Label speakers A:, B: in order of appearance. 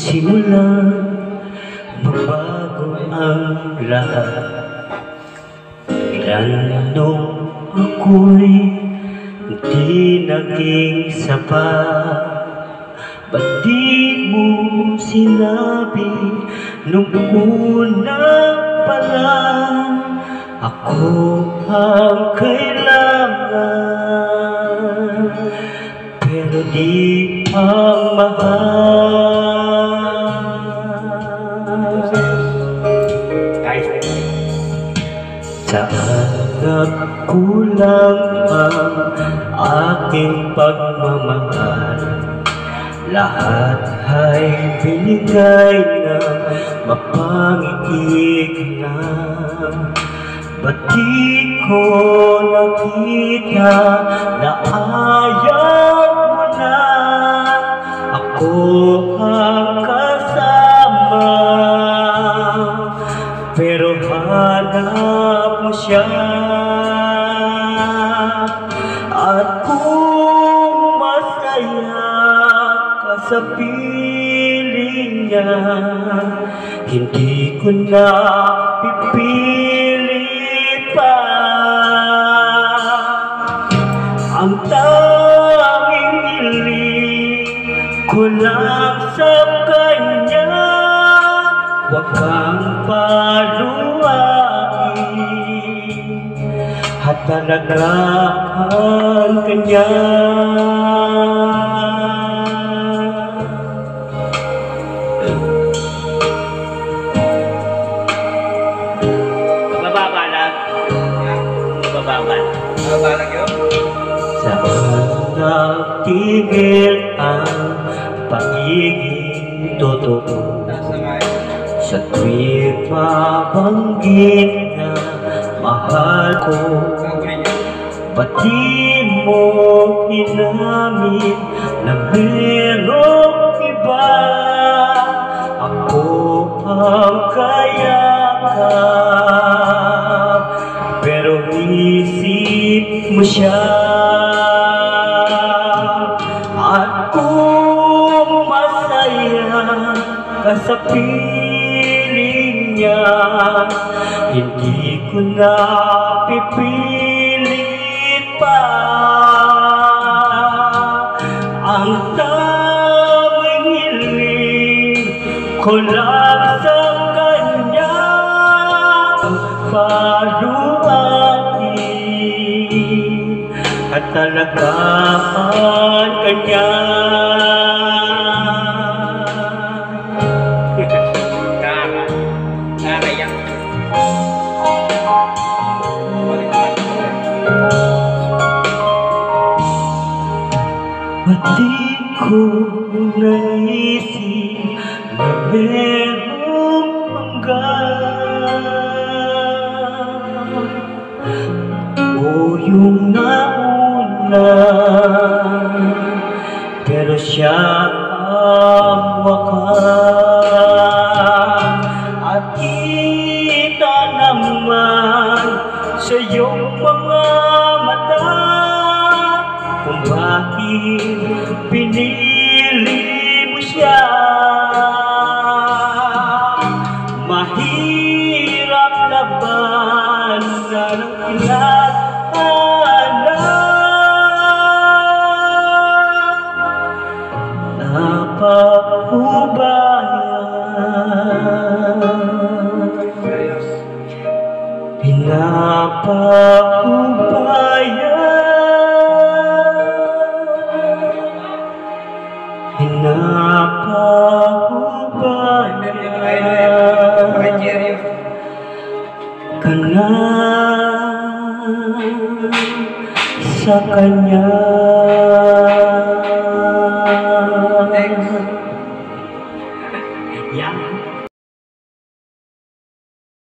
A: simulan magbago ang lahat. Ilan nung ako'y di naging sapat, ba't di mo sinabi nung una pa lang ako ang kailangan, pero di ang mahal. Saan nagkulang ang aking pagmamahal? Lahat ay binigay na mapangiti na. Ba't di ko nakita na ayaw mo na ako ang kasama? Pero hanap mo siya, at kung masaya ka sa piling niya, hindi ko na pipilit pa. Ang tanging hiling ko lang sa kanya, huwag kang paluwain at talagaan ka niya.
B: Mababa lang. Mababa lang. Mababa lang yun.
A: Saan nagtigil ang pag-ibig totoo? Sa tuwing mabanggit na mahal ko, ba't di mo inamin na mayroong iba? Ako ang kayakap, pero isip mo siya. At kung masaya ka sa piling niya, hindi ko na pipilit pa. Ang tanging hiling ko lang sa kanya, paluwain at talagaan ka niya. Ba't di ko naisip na merong hanggan, o yung nauna, pero siya ang wakas. At kita naman sa iyong mga mata kung bakit pinili mo siya. Mahirap laban na ng kailangan, napahubayan, pinapahubayan ka na sa kanya.